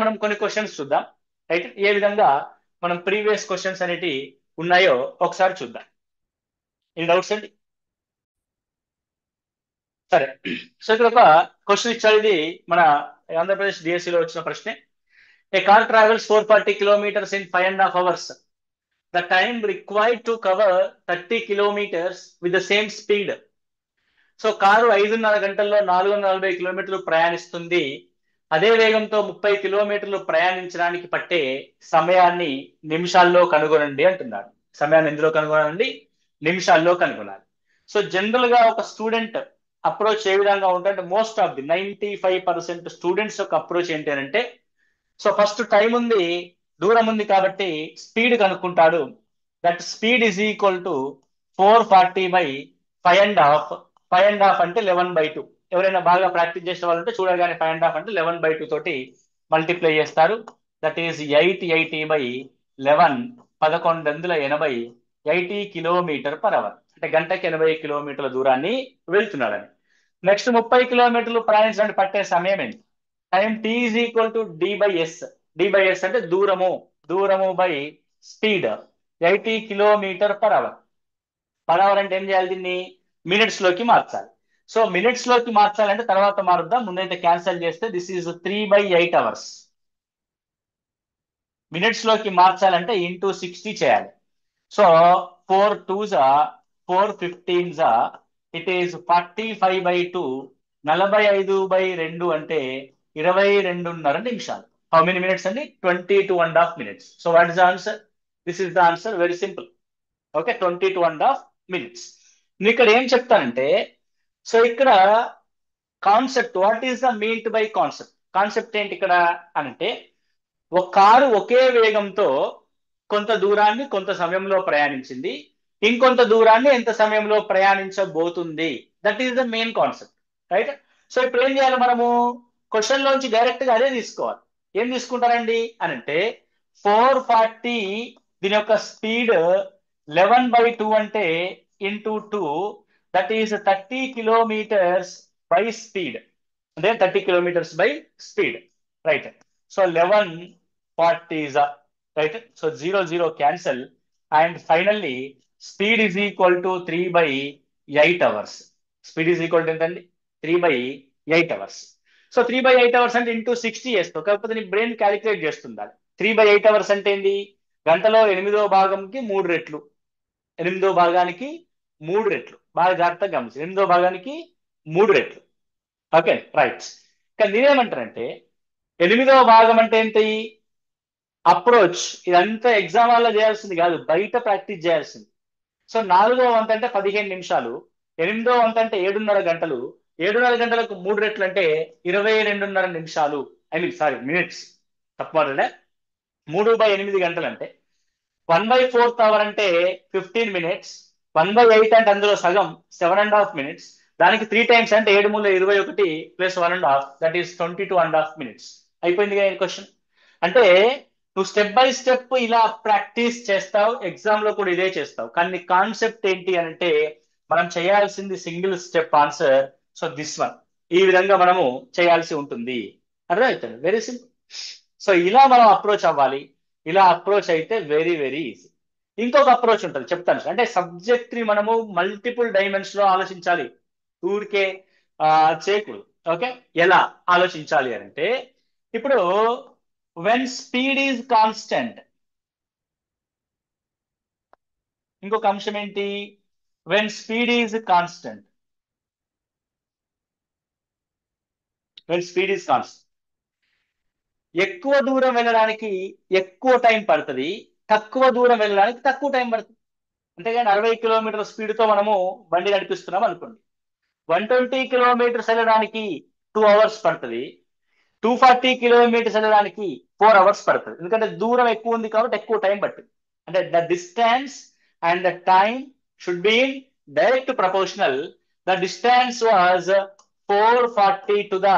మనం కొన్ని క్వశ్చన్స్ చూద్దాం, రైట్? ఏ విధంగా మనం ప్రీవియస్ క్వశ్చన్స్ అనేటి ఉన్నాయో ఒకసారి చూద్దాం. ఈ డౌట్స్ అండి. సరే, సో ఇక్కడ ఒక క్వశ్చన్ ఇచ్చారు. ఇది మన ఆంధ్రప్రదేశ్ డిఎస్సిలో వచ్చిన ప్రశ్నే. ఏ car travels 440 kilometers in 5.5 hours. The time required to cover 30 kilometers with the same speed. So car 5.5 గంటల్లో 440 కిలోమీటర్లు ప్రయాణిస్తుంది. అదే వేగంతో 30 కిలోమీటర్లు ప్రయాణించడానికి పట్టే సమయాన్ని నిమిషాల్లో కనుగొనండి అంటున్నారు. సమయాన్ని ఎందులో కనుగొనాలండి? నిమిషాల్లో కనుగొనాలి. సో జనరల్ గా ఒక స్టూడెంట్ అప్రోచ్ ఏ విధంగా ఉంటుంది? మోస్ట్ ఆఫ్ ది 95% స్టూడెంట్స్ యొక్క అప్రోచ్ ఏంటి అంటే, సో ఫస్ట్ టైం ఉంది, దూరం ఉంది కాబట్టి స్పీడ్ కనుక్కుంటాడు. That speed is equal to 440 by 5.5. 5.5 అంటే 11/2. ఎవరైనా బాగా ప్రాక్టీస్ చేసే వాళ్ళు ఉంటే చూడగానే 5.5 అంటే 11/2 తోటి మల్టిప్లై చేస్తారు. That is 880 by 11, 1180, 80 km/h. అంటే గంటకి 80 కిలోమీటర్ల దూరాన్ని వెళ్తున్నాడని. నెక్స్ట్ 30 కిలోమీటర్లు ప్రయాణించడానికి పట్టే సమయం ఏంటి? Time t is equal to d/s. d/s అంటే దూరము by speed. 80 km/h. Per hour అంటే ఏం చేయాలి? దీన్ని మినిట్స్ లోకి మార్చాలి. సో మినిట్స్ లోకి మార్చాలంటే తర్వాత మారుద్దాం, ముందైతే క్యాన్సిల్ చేస్తే దిస్ ఈజ్ 3/8 hours. మినిట్స్ లోకి మార్చాలంటే ఇంటూ 60 చేయాలి. So 4 2s 4 15s it is 45/2. 45/2 అంటే 22.5 నిమిషాలు. హౌ మెనీ మినిట్స్ అండి? 22.5 minutes. So what is the answer? This is the answer, very simple. Okay, 22.5 minutes. నేను ఇక్కడ ఏం చెప్తానంటే, సో ఇక్కడ concept, what is the meant by concept? Concept ఏంటి ఇక్కడ అనంటే, ఒక కారు ఒకే వేగంతో కొంత దూరాన్ని కొంత సమయంలో ప్రయాణించింది, ఇంకొంత దూరాన్ని ఎంత సమయంలో ప్రయాణించబోతుంది. That is the main concept, right? So ఇప్పుడు ఏం చేయాలి మనము? క్వశ్చన్ లోంచి డైరెక్ట్ గా అదే తీసుకోవాలి. ఏం తీసుకుంటారండి అనంటే, 440 దీని యొక్క స్పీడ్ 11/2 అంటే into 2, that is 30 kilometers by speed. అంటే 30 kilometers by speed, right? So 1140s, right? So 0 0 cancel, and finally speed is equal to 3/8 hours. Speed is equal to ఎంతండి? 3/8 hours. సో 3/8 hours అంటే ఇంటూ 60 చేస్తావు, కాకపోతే నీ brain calculate చేస్తుండాలి. 3/8 hours అంటే ఏంటి? గంటలో 8వ భాగంకి 3 రెట్లు. 8వ భాగానికి 3 రెట్లు. బాగా జాగ్రత్తగా గమనించి, 8వ భాగానికి 3 రెట్లు. Okay, right. కానీ నేనేమంటానంటే, 8వ భాగం అంటే ఏంటి? అప్రోచ్. ఇదంతా ఎగ్జామ్ వల్ల చేయాల్సింది కాదు, బయట ప్రాక్టీస్ చేయాల్సింది. సో 4వ వంతు అంటే 15 నిమిషాలు, 8వ వంతు అంటే 7.5 గంటలు. 7.5 గంటలకు 3 రెట్లు అంటే 22.5 నిమిషాలు. I mean sorry, minutes. తప్పకుండా 3/8 గంటలు అంటే 1/4 అవర్ అంటే 15 minutes. 1/8 అంటే అందులో సగం 7.5 minutes. దానికి 3 times అంటే 7 మూల 21 ప్లస్ 1.5, దట్ ఈస్ 22.5 minutes. అయిపోయింది కదా క్వశ్చన్. అంటే నువ్వు స్టెప్ బై స్టెప్ ఇలా ప్రాక్టీస్ చేస్తావు, ఎగ్జామ్ లో కూడా ఇదే చేస్తావు. కానీ కాన్సెప్ట్ ఏంటి అంటే, మనం చేయాల్సింది single step answer. So this one, ఈ విధంగా మనము చేయాల్సి ఉంటుంది. అర్థమవుతుంది? Very simple. సో ఇలా మనం అప్రోచ్ అవ్వాలి. ఇలా అప్రోచ్ అయితే వెరీ వెరీ ఈజీ. ఇంకొక అప్రోచ్ ఉంటుంది, చెప్తాను. అంటే సబ్జెక్ట్ ని మనము మల్టిపుల్ డైమెన్షన్ లో ఆలోచించాలి, ఊరికే చేయకూడదు. ఓకే, ఎలా ఆలోచించాలి అంటే, ఇప్పుడు when speed is constant, ఇంకొక అంశం ఏంటి? when speed is constant, when speed is constant, ఎక్కువ దూరం వెళ్ళడానికి ఎక్కువ టైం పడుతుంది, తక్కువ దూరం వెళ్ళడానికి తక్కువ టైం పడుతుంది. అంతేగాని 60 కిలోమీటర్ స్పీడ్ తో మనము బండి నడిపిస్తున్నాం అనుకోండి, 120 kilometers వెళ్ళడానికి 2 hours పడుతుంది, 240 kilometers వెళ్ళడానికి 4 hours పడుతుంది. ఎందుకంటే దూరం ఎక్కువ ఉంది కాబట్టి ఎక్కువ టైం పట్టింది. అంటే the distance and the time should be in direct proportional. The distance was 440 to the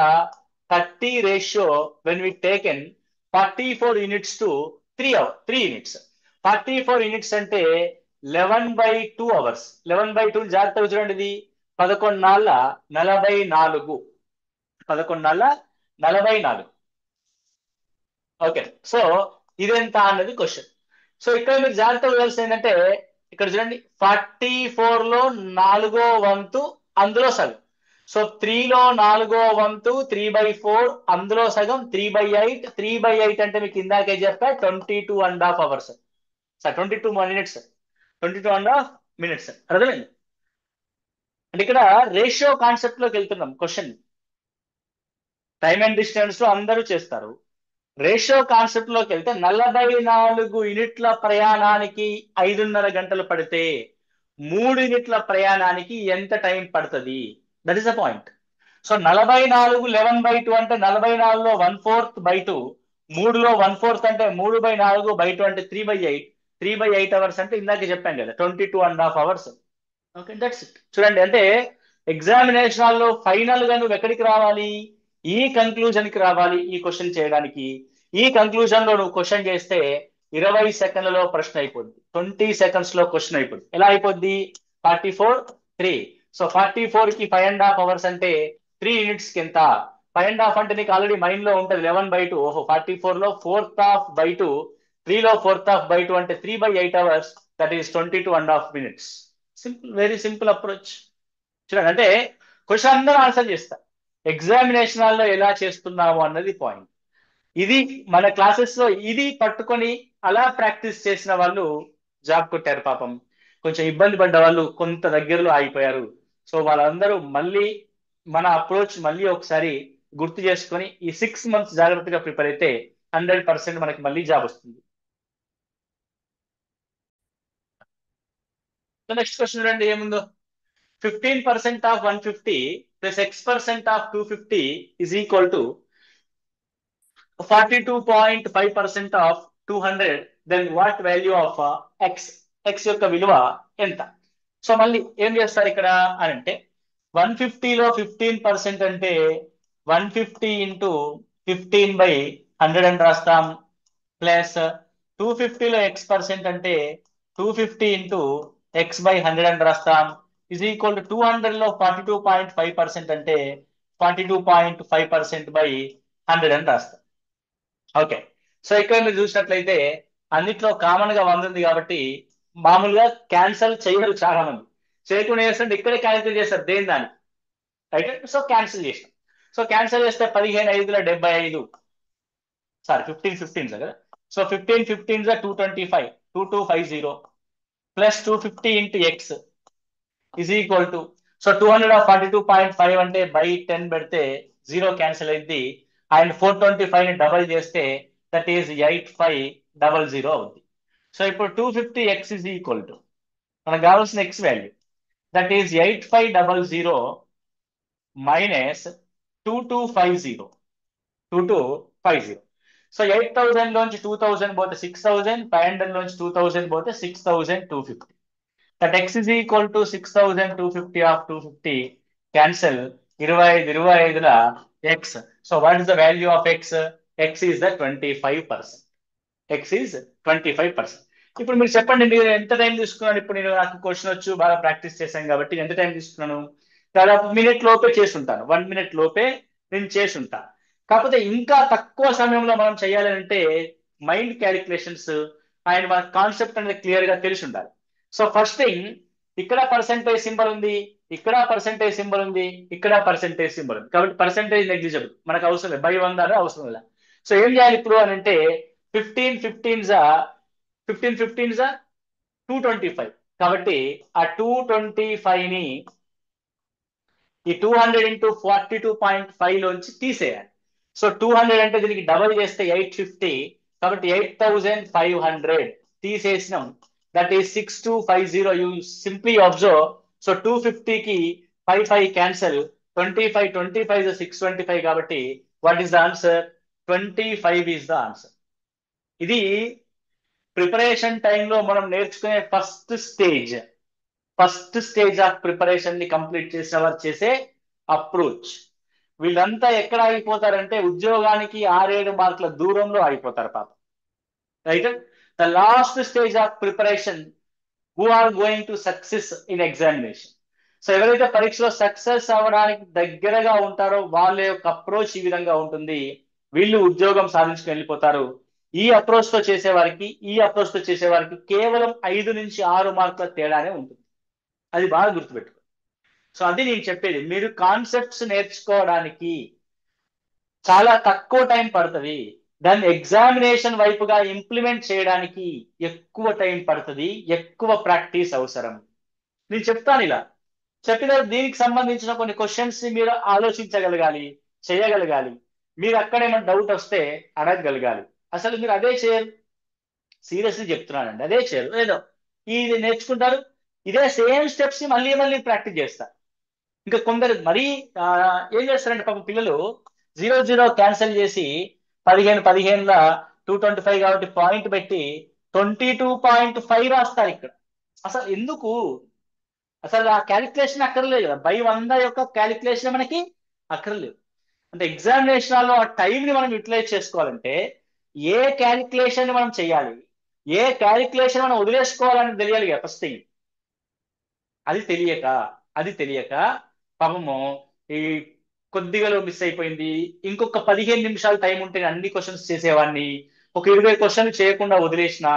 30 ratio when we taken 44 units to 3 units. 44 units అంటే 11/2 hours. 11/2 జాగ్రత్తగా చూడండి, ఇది 11 4 44. ఓకే. సో ఇదెంత అన్నది క్వశ్చన్. సో ఇక్కడ మీరు జాగ్రత్తగా తెలిసి ఏంటంటే ఇక్కడ చూడండి 44 లో 4వ వంతు అందులో సగం. సో 3లో 4వ వంతు 3/4 అందులో సగం 3/8. 3/8 అంటే మీకు ఇందాకే చెప్పా 22.5 అవర్స్ సార్, 22 మినిట్స్, 22.5 మినిట్స్. అర్థమైంది? అంటే ఇక్కడ రేషియో కాన్సెప్ట్ లోకి వెళ్తున్నాం. క్వశ్చన్ టైమ్ అండ్ డిస్టెన్స్ లో అందరూ చేస్తారు. రేషియో కాన్సెప్ట్ లోకి వెళ్తే 44 యూనిట్ల ప్రయాణానికి 5.5 గంటలు పడితే 3 యూనిట్ల ప్రయాణానికి ఎంత టైం పడుతుంది? That is the point. So 44 11/2 అంటే 44లో 1/4/2, 3లో 1/4 అంటే 3/4/2 అంటే 3/8. 3/8 అవర్స్ అంటే ఇందాక చెప్పాను కదా 22.5 అవర్స్. Okay, that's it. చూడండి, అంటే ఎగ్జామినేషన్ లో ఫైనల్ గా నువ్వు ఎక్కడికి రావాలి? ఈ కంక్లూజన్ కి రావాలి ఈ క్వశ్చన్ చేయడానికి. ఈ కంక్లూజన్ లో నువ్వు క్వశ్చన్ చేస్తే 20 సెకండ్లలో ప్రశ్న అయిపోద్ది, 20 సెకండ్స్ లో క్వశ్చన్ అయిపోద్ది. ఎలా అయిపోద్ది? 44 3. సో 44 కి 5.5 అవర్స్ అంటే 3 యూనిట్స్ కి ఎంత? 5.5 అంటే నీకు ఆల్రెడీ మైండ్ లో ఉంటుంది 11/2. ఓహో, 44 లో 4/2, 3లో 4/2 అంటే 3/8 hours, that is 22.5 minutes. Simple, very simple approach. చూడండి, అంటే క్వశ్చన్ అందరూ ఆన్సర్ చేస్తారు, ఎగ్జామినేషన్ లో ఎలా చేస్తున్నాము అన్నది పాయింట్. ఇది మన క్లాసెస్ లో ఇది పట్టుకొని అలా ప్రాక్టీస్ చేసిన వాళ్ళు జాబ్ కొట్టారు పాపం. కొంచెం ఇబ్బంది పడ్డ వాళ్ళు కొంత దగ్గరలో ఆగిపోయారు. సో వాళ్ళందరూ మళ్ళీ మన అప్రోచ్ మళ్ళీ ఒకసారి గుర్తు చేసుకొని ఈ 6 months జాగ్రత్తగా ప్రిపేర్ అయితే 100% మనకి మళ్ళీ జాబ్ వస్తుంది. నెక్స్ట్ క్వశ్చన్ చూడండి ఏముందో. 15% of 150 plus X% of 250 is equal to 42.5% of 200. Then what value of x? X యొక్క విలువ ఎంత? సో మళ్ళీ ఏం చేస్తారు ఇక్కడ అని అంటే 150లో 15% అంటే 150 ఇంటూ 15/100 అని రాస్తాం. ప్లస్ 250లో X% అంటే 250 ఇంటూ X/100 అని రాస్తాం. ఈజ్ ఈక్వల్ టు 200లో 42.5% అంటే 42.5% అని రాస్తాం. ఓకే. సో ఇక్కడ మీరు చూసినట్లయితే అన్నిట్లో కామన్ గా 100 ఉంది కాబట్టి మామూలుగా క్యాన్సల్ చేయరు చాలా మంది. చేయకుండా చేస్తుంటే ఇక్కడే క్యాన్సిల్ చేస్తారు దేని దాన్ని, రైట్? సో క్యాన్సిల్ చేసినాం. సో క్యాన్సిల్ చేస్తే 15/5 75, సారీ 15/15 కదా. So 15/15 225, 2250 plus 250 into X is equal to, so 242.5 అంటే బై 10 పెడితే 0 క్యాన్సిల్ అయింది. అండ్ 425 ని డబల్ చేస్తే దట్ ఈస్ 8500 అవుద్ది. సో ఇప్పుడు 250x ఈజ్ ఈక్వల్ టు మనకు కావాల్సిన X value, that is 8500 minus 2250. 2250. So 8000 లోంచి 2000 పోతే 6000, 500 లోంచి 2000 పోతే 6250. That X is equal to 6250 of 250 cancel. 25 X. So what is the value of x? X is the 25%. X is 25%. ఇప్పుడు మీరు చెప్పండి, మీరు ఎంత టైం తీసుకున్నాను? ఇప్పుడు నేను నాకు క్వశ్చన్ వచ్చు, బాగా ప్రాక్టీస్ చేశాను కాబట్టి ఎంత టైం తీసుకున్నాను? దాదాపు మినిట్ లోపే చేసుంటాను, 1 minute లోపే నేను చేసుంటాను. కాకపోతే ఇంకా తక్కువ సమయంలో మనం చేయాలంటే మైండ్ క్యాలిక్యులేషన్స్ అండ్ మన కాన్సెప్ట్ అనేది క్లియర్ గా తెలిసి ఉండాలి. సో ఫస్ట్ థింగ్, ఇక్కడ పర్సెంటేజ్ సింబల్ ఉంది, ఇక్కడ పర్సెంటేజ్ సింబల్ ఉంది, ఇక్కడ పర్సెంటేజ్ సింబల్ ఉంది, కాబట్టి పర్సెంటేజ్ నెగ్లిజిబుల్, మనకు అవసరం లేదు, బై 100 అవసరం లేదు. సో ఏం చేయాలి ఇప్పుడు అని అంటే 15/15 225. కాబట్టి ఆ 225 ని ఈ 200 ఇంటూ 42.5 లోంచి తీసేయాలి. సో 200 అంటే దీనికి డబల్ చేస్తే 850, కాబట్టి 8500 తీసేసినాం. That is 6250. You simply observe. So 250కి 5 క్యాన్సల్, 25 625 కాబట్టి what is the answer? 25 is the answer. ఇది ప్రిపరేషన్ టైంలో మనం నేర్చుకునే ఫస్ట్ స్టేజ్ ఆఫ్ ప్రిపరేషన్ ని కంప్లీట్ చేసిన వారు చేసే అప్రోచ్. వీళ్ళంతా ఎక్కడ ఆగిపోతారంటే ఉద్యోగానికి 6-7 మార్కుల దూరంలో ఆగిపోతారు పాపం, right? The last stage of preparation who are going to success in examination. So ఎవరైతే పరీక్షలో సక్సెస్ అవ్వడానికి దగ్గరగా ఉంటారో వాళ్ళ యొక్క అప్రోచ్ ఈ విధంగా ఉంటుంది. వీళ్ళు ఉద్యోగం సాధించుకుని వెళ్ళిపోతారు. ఈ అప్రోచ్ తో చేసేవారికి ఈ అప్రోచ్ తో చేసేవారికి కేవలం 5 నుంచి 6 మార్కుల తేడానే ఉంటుంది. అది బాగా గుర్తుపెట్టుకో. సో అది నేను చెప్పేది, మీరు కాన్సెప్ట్స్ నేర్చుకోవడానికి చాలా తక్కువ టైం పడుతుంది, దాన్ని ఎగ్జామినేషన్ వైపుగా ఇంప్లిమెంట్ చేయడానికి ఎక్కువ టైం పడుతుంది, ఎక్కువ ప్రాక్టీస్ అవసరం. నేను చెప్తాను ఇలా చెప్పిన దీనికి సంబంధించిన కొన్ని క్వశ్చన్స్ ని మీరు ఆలోచించగలగాలి, చేయగలగాలి. మీరు అక్కడేమైనా డౌట్ వస్తే అడగగలగాలి. అసలు మీరు అదే చేయరు, సీరియస్లీ చెప్తున్నానండి, అదే చేయరు. ఏదో ఇది నేర్చుకుంటారు, ఇదే సేమ్ స్టెప్స్ ని మళ్ళీ మళ్ళీ ప్రాక్టీస్ చేస్తారు. ఇంకా కొందరు మరీ ఏం చేస్తారంటే పాపం పిల్లలు 0 0 క్యాన్సిల్ చేసి 15 225 కాబట్టి పాయింట్ పెట్టి 22.5 రాస్తారు ఇక్కడ. అసలు ఎందుకు? అసలు ఆ క్యాలిక్యులేషన్ అక్కర్లేదు కదా, బై 100 యొక్క క్యాలిక్యులేషన్ మనకి అక్కర్లేదు. అంటే ఎగ్జామినేషన్లో ఆ టైంని మనం యూటిలైజ్ చేసుకోవాలంటే ఏ క్యాలిక్యులేషన్ మనం చేయాలి, ఏ క్యాలిక్యులేషన్ మనం వదిలేసుకోవాలని తెలియాలి కదా ఫస్ట్ థింగ్. అది తెలియక పాపము ఈ కొద్దిగాలో మిస్ అయిపోయింది, ఇంకొక 15 నిమిషాలు టైం ఉంటే అన్ని క్వశ్చన్స్ చేసేవాడిని, ఒక 20 క్వశ్చన్లు చేయకుండా వదిలేసిన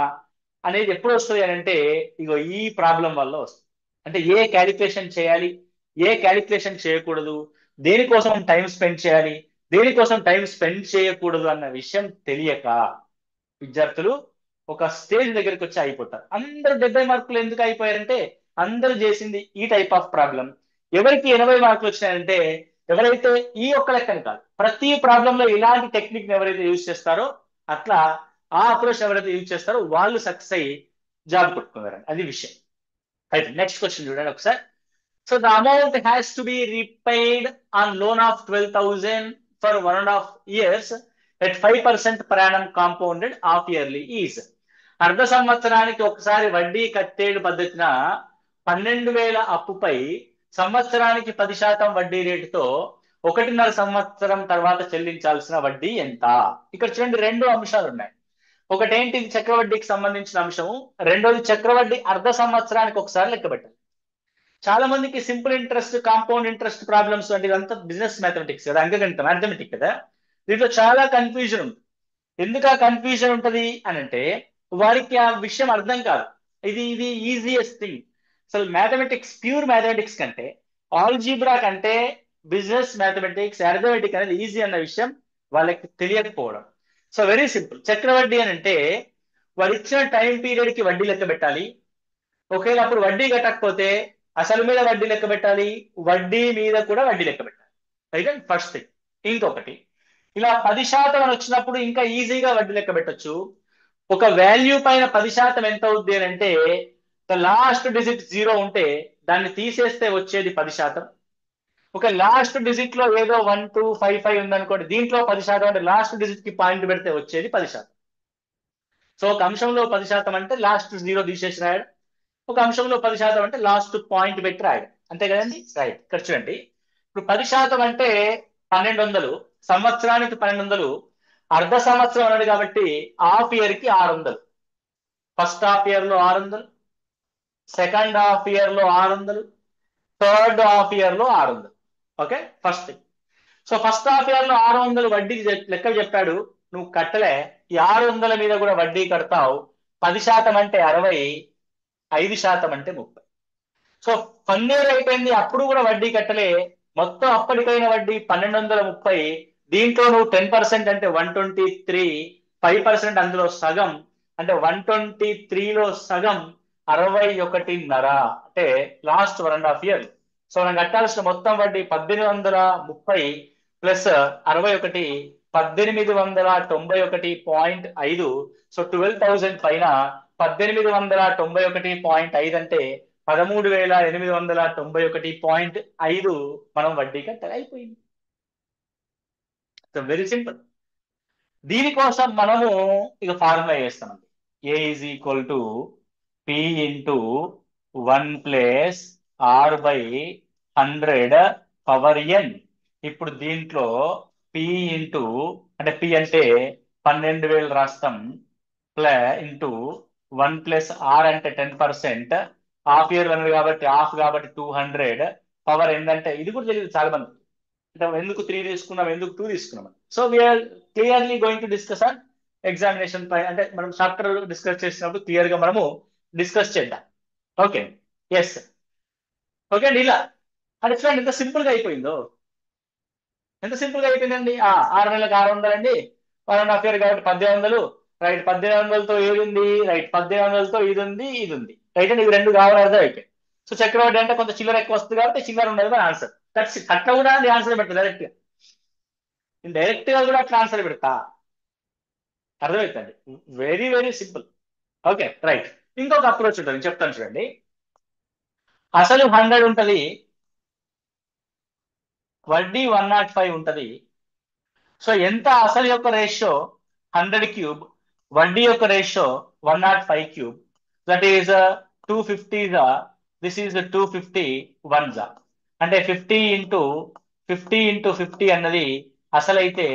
అనేది ఎప్పుడు వస్తుంది అని అంటే ఇగో ఈ ప్రాబ్లం వల్ల వస్తుంది. అంటే ఏ క్యాలిక్యులేషన్ చేయాలి, ఏ క్యాలిక్యులేషన్ చేయకూడదు, దేనికోసం టైం స్పెండ్ చేయాలి, దేనికోసం టైం స్పెండ్ చేయకూడదు అన్న విషయం తెలియక విద్యార్థులు ఒక స్టేజ్ దగ్గరికి వచ్చి అయిపోతారు. అందరూ 70 మార్కులు ఎందుకు అయిపోయారంటే అందరూ చేసింది ఈ టైప్ ఆఫ్ ప్రాబ్లం. ఎవరికి 80 మార్కులు వచ్చినాయంటే ఎవరైతే ఈ ఒక్క లెక్కని కాదు, ప్రతి ప్రాబ్లంలో ఇలాంటి టెక్నిక్ ఎవరైతే యూజ్ చేస్తారో, అట్లా ఆ అప్రోచ్ ఎవరైతే యూజ్ చేస్తారో వాళ్ళు సక్సెస్ అయ్యి జాబ్ కొట్టుకున్నారండి. అది విషయం. అయితే నెక్స్ట్ క్వశ్చన్ చూడండి ఒకసారి. So the amount has to be repaid on loan of 12,000 for 1.5 years at 5% per annum compounded half yearly is. అర్ధ సంవత్సరానికి ఒకసారి వడ్డీ కట్టేడు పద్ధతిన 12,000 అప్పుపై సంవత్సరానికి 10% వడ్డీ రేటుతో 1.5 సంవత్సరం తర్వాత చెల్లించాల్సిన వడ్డీ ఎంత? ఇక్కడ చూడండి, 2 అంశాలు ఉన్నాయి. ఒకటేంటి చక్రవడ్డీకి సంబంధించిన అంశము, రెండోది చక్రవడ్డీ అర్ధ సంవత్సరానికి ఒకసారి లెక్క పెట్టాలి. చాలా మందికి simple interest, compound interest problems అంటే ఇదంతా బిజినెస్ మ్యాథమెటిక్స్ కదా, అంకగణితం, అర్థమెటిక్ కదా, దీంట్లో చాలా కన్ఫ్యూజన్ ఉంటుంది. ఎందుకు ఆ కన్ఫ్యూజన్ ఉంటుంది అని అంటే వారికి ఆ విషయం అర్థం కాదు. ఇది ఇది ఈజియెస్ట్ థింగ్. అసలు మ్యాథమెటిక్స్, ప్యూర్ మ్యాథమెటిక్స్ కంటే ఆల్జీబ్రా కంటే బిజినెస్ మ్యాథమెటిక్స్, అర్థమెటిక్ అనేది ఈజీ అన్న విషయం వాళ్ళకి తెలియకపోవడం. So very simple. చక్రవడ్డీ అని అంటే వారు ఇచ్చిన టైం పీరియడ్ కి వడ్డీ లెక్క పెట్టాలి. ఒకవేళ అప్పుడు వడ్డీ కట్టకపోతే అసలు మీద వడ్డీ లెక్క పెట్టాలి, వడ్డీ మీద కూడా వడ్డీ లెక్క పెట్టాలి. అయితే ఫస్ట్ థింగ్. ఇంకొకటి, ఇలా 10% అని వచ్చినప్పుడు ఇంకా ఈజీగా వడ్డీ లెక్క పెట్టొచ్చు. ఒక వాల్యూ పైన 10% ఎంత అవుద్ది అని అంటే లాస్ట్ డిజిట్ 0 ఉంటే దాన్ని తీసేస్తే వచ్చేది 10%. ఒక లాస్ట్ డిజిట్ లో ఏదో 1 2 5 5 ఉందనుకోండి, దీంట్లో 10% అంటే లాస్ట్ డిజిట్ కి పాయింట్ పెడితే వచ్చేది 10%. సో ఒక అంశంలో 10% అంటే లాస్ట్ 0 తీసేసి రాయడం, ఒక అంశంలో 10% అంటే లాస్ట్ పాయింట్ పెట్టి రాయడం, అంతే కదండి. రైట్. ఇక్కడ చూడండి, ఇప్పుడు 10% అంటే 1200, సంవత్సరానికి 1200, అర్ధ సంవత్సరం అన్నాడు కాబట్టి హాఫ్ ఇయర్ కి 600. ఫస్ట్ హాఫ్ ఇయర్ లో 600, సెకండ్ హాఫ్ ఇయర్ లో 600, థర్డ్ హాఫ్ ఇయర్ లో 600. Okay, first thing. So first half year లో 600 వడ్డీ లెక్క చెప్పాడు, నువ్వు కట్టలే, ఈ 600 మీద కూడా వడ్డీ కడతావు. 10% అంటే 60, 5% అంటే 30. సో 1 year అయిపోయింది, అప్పుడు కూడా వడ్డీ కట్టలే, మొత్తం అప్పటికైన వడ్డీ 1230. దీంట్లో నువ్వు 10% అంటే 123, 5% అందులో సగం అంటే 123లో సగం 61.5 అంటే లాస్ట్ 1.5 year. సో మనం కట్టాల్సిన మొత్తం వడ్డీ 1830 ప్లస్ 61 1891.5. సో 12,000 పైన 1891.5 అంటే 13,891.5 మనం వడ్డీ కట్టాలి, అయిపోయింది. So very simple. దీనికోసం మనము ఇక ఫార్ములా చేస్తామండి. A is equal to P into 1 plus R by 100 power N. ఇప్పుడు దీంట్లో పి ఇంటూ అంటే పి అంటే 12,000 రాస్తాం, ఇంటూ 1 ప్లస్ ఆర్ అంటే 10%, హాఫ్ ఇయర్ 100 కాబట్టి హాఫ్ కాబట్టి 200 పవర్ ఏంటంటే ఇది కూడా తెలియదు చాలా మంది. అంటే ఎందుకు 3 తీసుకున్నాం, ఎందుకు 2 తీసుకున్నాం. So we are clearly going to discuss on examination పై, అంటే మనం చాప్టర్ డిస్కస్ చేసినప్పుడు క్లియర్ గా మనము డిస్కస్ చేద్దాం. ఓకే, ఎస్, ఓకే అండి. ఇలా అంటే చూడండి ఎంత సింపుల్ గా అయిపోయిందో, ఎంత సింపుల్ గా అయిపోయిందండి. 6 నెలలకు 600 అండి, 1.5 year కాబట్టి 1800, రైట్. 1800తో ఏది ఉంది, రైట్. 1800తో ఇది ఉంది, ఇది ఉంది, రైట్ అండి. ఇవి రెండు కావాలి, అర్థం అయిపోయింది. సో చక్రవడ్డీ అంటే కొంత చిల్లర ఎక్కువ వస్తుంది కాబట్టి చిల్లర ఉండదు ఆన్సర్. అట్లా కూడా అది ఆన్సర్ పెడతా డైరెక్ట్ గా, నేను డైరెక్ట్ గా కూడా అట్లా ఆన్సర్ పెడతా, అర్థమవుతుంది. Very very simple. Okay, right. ఇంకొక అప్రోచ్ ఉంటుంది, నేను చెప్తాను చూడండి. అసలు 100 ఉంటది, వడ్డీ 105 ఉంటది. సో ఎంత అసలు యొక్క రేషియో 100 క్యూబ్, వడ్డీ యొక్క ratio 105 cube, that is 250 this is 250 1 అంటే 50 ఇంటూ 50 అన్నది అసలు అయితే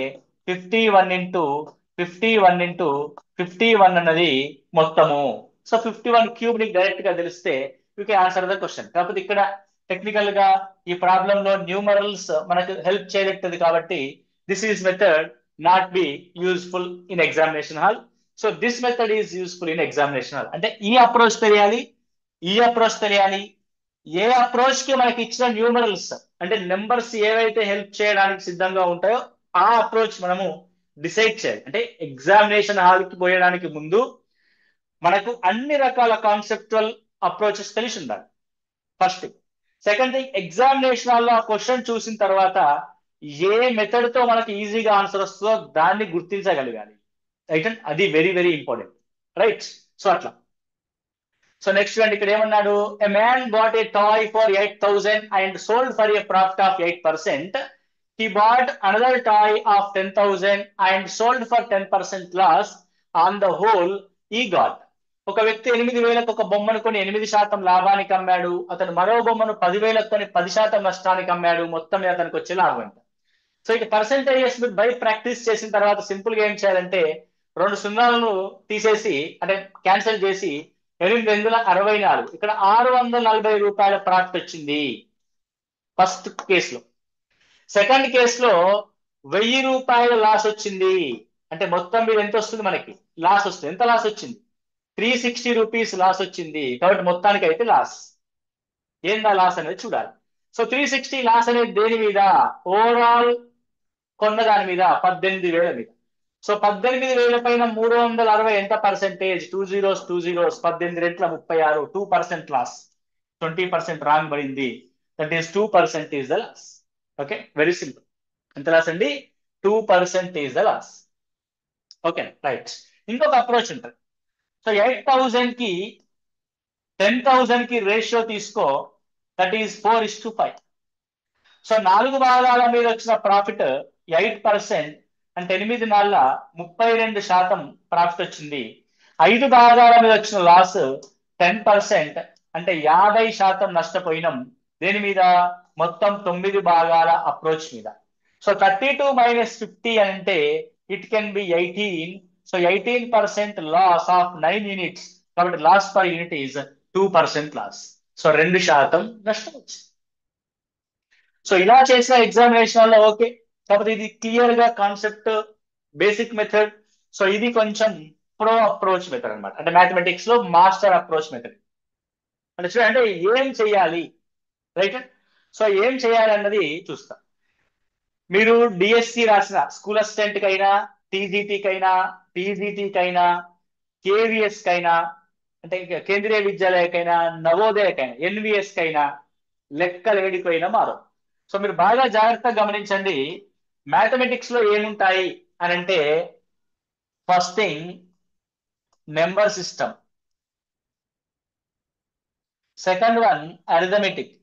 51 అన్నది మొత్తము. సో 51 క్యూబ్ నీకు డైరెక్ట్ గా తెలిస్తే you can answer the question. కాకపోతే ఇక్కడ టెక్నికల్ గా ఈ ప్రాబ్లం లో న్యూమరల్స్ మనకు హెల్ప్ చేయలేదు కాబట్టి this is method not be useful in examination hall. So this method is useful in examination hall. అంటే ఈ అప్రోచ్ తెలియాలి, ఈ అప్రోచ్ తెలియాలి. ఏ అప్రోచ్ కి మనకి ఇచ్చిన న్యూమరల్స్ అంటే నెంబర్స్ ఏవైతే హెల్ప్ చేయడానికి సిద్ధంగా ఉంటాయో ఆ అప్రోచ్ మనము డిసైడ్ చేయాలి. అంటే ఎగ్జామినేషన్ హాల్ కి పోయడానికి ముందు మనకు అన్ని రకాల కాన్సెప్చువల్ అప్రోచెస్ తెలిసి ఉండాలి, first thing. Second thing, examination హాల్లో ఆ క్వశ్చన్ చూసిన తర్వాత ఏ మెథడ్ తో మనకి ఈజీగా ఆన్సర్ వస్తుందో దాన్ని గుర్తించగలగాలి, రైట్. అది very very important, right. So అట్లా. సో నెక్స్ట్ చూడండి, ఇక్కడ ఏమన్నాడు, a man bought a toy for 8,000 and sold for a profit of 8%. He bought another toy of 10,000 and sold for 10% loss. On the whole, he got. ఒక వ్యక్తి 8,000కు ఒక బొమ్మను కొని 8% లాభానికి అమ్మాడు. అతను మరో బొమ్మను 10,000కు కొని 10% నష్టానికి అమ్మాడు. మొత్తం మీద అతనికి వచ్చే లాభం ఎంత? సో ఇక పర్సెంటేజెస్ మీరు బై ప్రాక్టీస్ చేసిన తర్వాత సింపుల్ గా ఏం చేయాలంటే 2 సున్నాలను తీసేసి అంటే క్యాన్సిల్ చేసి 8,264, ఇక్కడ 640 రూపాయల ప్రాఫిట్ వచ్చింది ఫస్ట్ కేసులో. సెకండ్ కేసులో 1000 రూపాయల లాస్ వచ్చింది. అంటే మొత్తం మీద ఎంత వస్తుంది మనకి, లాస్ వస్తుంది. ఎంత లాస్ వచ్చింది, 360 రూపీస్ లాస్ వచ్చింది. కాబట్టి మొత్తానికి అయితే లాస్. ఏందా లాస్ అనేది చూడాలి. సో 360 లాస్ అనేది దేని మీద, ఓవరాల్ కొన్న దాని మీద 18,000 మీద. సో 18,000 పైన 360 ఎంత పర్సెంటేజ్, 2 zeros 2 zeros, 18 రెట్ల 36, 2% లాస్. 20% రాంగ్ పడింది, that is 2% is the loss. Okay, very simple. ఎంత లాస్ అండి, 2% is the loss. Okay, right. ఇంకొక అప్రోచ్ ఉంటుంది. సో 8,000 కి 10,000 కి రేషియో తీసుకో, దట్ ఈస్ 4:5. సో 4 భాగాల మీద వచ్చిన ప్రాఫిట్ 8%, అంటే 8 నాళ్ళ 32% ప్రాఫిట్ వచ్చింది. 5 భాగాల మీద వచ్చిన లాస్ 10%, అంటే 50% నష్టపోయినాం. దేని మీద, మొత్తం 9 భాగాల అప్రోచ్ మీద. సో 32 - 50 అంటే it can be 18. So 18% loss of 9 units, కాబట్టి loss per unit is 2% loss. So 2% నష్టం వచ్చింది. సో ఇలా చేసిన ఎగ్జామినేషన్ లో ఓకే, కాకపోతే ఇది క్లియర్ గా కాన్సెప్ట్ బేసిక్ మెథడ్. సో ఇది కొంచెం ప్రో అప్రోచ్ మెథడ్ అనమాట, అంటే మ్యాథమెటిక్స్ లో మాస్టర్ అప్రోచ్ మెథడ్. అంటే చూడండి ఏం చెయ్యాలి, రైట్. సో ఏం చేయాలి అన్నది చూస్తాం. మీరు డిఎస్సి రాసిన స్కూల్ అసిస్టెంట్ కైనా, టీజీటీకైనా, పీజీటీకైనా, కేవీఎస్ కైనా, అంటే కేంద్రీయ విద్యాలయకైనా, నవోదయకైనా, ఎన్విఎస్ కైనా లెక్కలేడికైనా మారు. సో మీరు బాగా జాగ్రత్తగా గమనించండి, మ్యాథమెటిక్స్ లో ఏముంటాయి అని అంటే, first thing number system, second one arithmetic,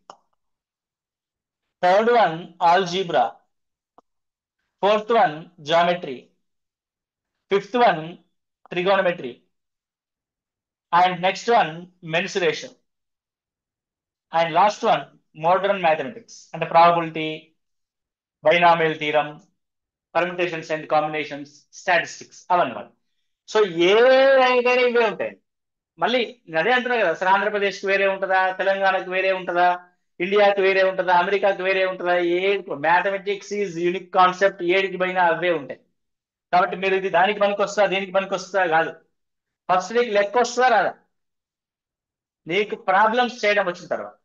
third one algebra, fourth one geometry, fifth one trigonometry, and next one mensuration, and last one modern mathematics, అంటే probability, binomial theorem, permutations and combinations, statistics, అవన్నమాట. So ఏదైనా ఇవే ఉంటాయి. మళ్ళీ నేను అదే అంటున్నా కదా, అసలు ఆంధ్రప్రదేశ్కి వేరే ఉంటుందా, తెలంగాణకి వేరే ఉంటుందా, ఇండియాకి వేరే ఉంటుందా, అమెరికాకి వేరే ఉంటుందా? మ్యాథమెటిక్స్ ఈజ్ యూనిక్ కాన్సెప్ట్, ఏడికి పోయినా అవే ఉంటాయి. కాబట్టి మీరు ఇది దానికి పనికి వస్తా దీనికి పనికి వస్తా కాదు. ఫస్ట్ నీకు లెక్క వస్తుందా రాదా? నీకు ప్రాబ్లమ్స్ చేయడం వచ్చిన తర్వాత,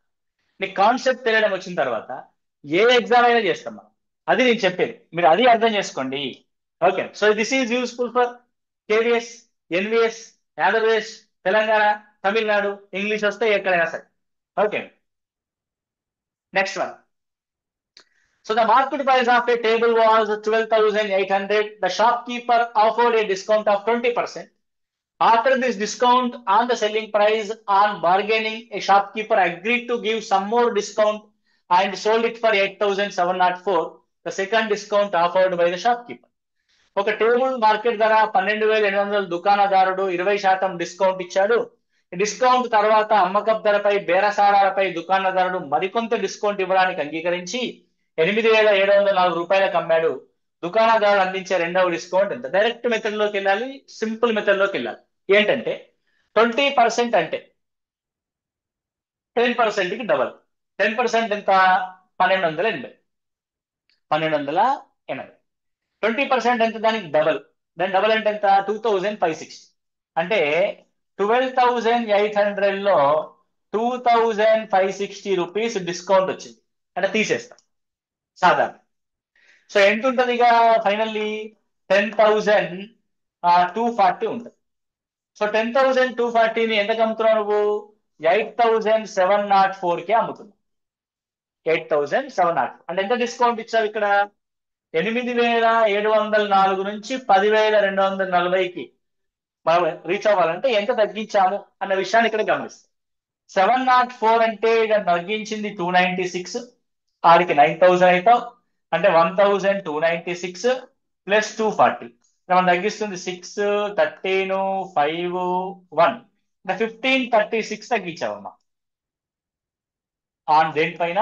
నీకు కాన్సెప్ట్ తెలియడం వచ్చిన తర్వాత ఏ ఎగ్జామ్ అయినా చేస్తాం మనం. అది నేను చెప్పేది, మీరు అది అర్థం చేసుకోండి. Okay, so this is useful for KVS, NVS, Andhra Pradesh, Telangana, Tamil Nadu, English వస్తే ఎక్కడైనా సరే. Okay, next one. So the market price of a table was 12,800. The shopkeeper offered a discount of 20%. After this discount on the selling price, on bargaining, a shopkeeper agreed to give some more discount and sold it for 8,704. The second discount offered by the shopkeeper. ఒక table market ధర 12,800, దుకాణదారుడు 20% discount ఇచ్చాడు. Discount తర్వాత అమ్మకపు ధరపై బేరసారాలపై దుకాణదారుడు మరికొంత discount ఇవ్వడానికి అంగీకరించి 8,704 రూపాయలకు అమ్మాడు. దుకాణదారుడు అందించే రెండవ డిస్కౌంట్ ఎంత? డైరెక్ట్ మెథడ్ లోకి వెళ్ళాలి, సింపుల్ మెథడ్ లోకి వెళ్ళాలి. ఏంటంటే 20% అంటే 10% కి డబల్. 10% ఎంత? 1280. 1280. 20% ఎంత? దానికి డబల్. దాని డబల్ అంటే ఎంత? 2,560. అంటే 12,800 లో 2,560 రూపీస్ డిస్కౌంట్ వచ్చింది అంటే తీసేస్తాం సాధారణ. సో ఎంత ఉంటుంది ఇక ఫైనల్లీ? 10,240 ఉంటుంది. సో 10,240ని ఎంతకు అమ్ముతున్నావు నువ్వు? 8,704కి అమ్ముతున్నావు. 8,704 అంటే ఎంత డిస్కౌంట్ ఇచ్చావు ఇక్కడ? 8,704 నుంచి 10,240కి మనం రీచ్ అవ్వాలంటే ఎంత తగ్గించాము అన్న విషయాన్ని ఇక్కడ గమనిస్తాం. 704 అంటే ఇక్కడ తగ్గించింది 296, ఆడికి 9,000 అవుతాం అంటే 1,296 ప్లస్ 240 మనం తగ్గిస్తుంది 6, 13, 5, 1 అంటే 1,536 తగ్గించావమ్మా. ఆన్ దేనిపైన?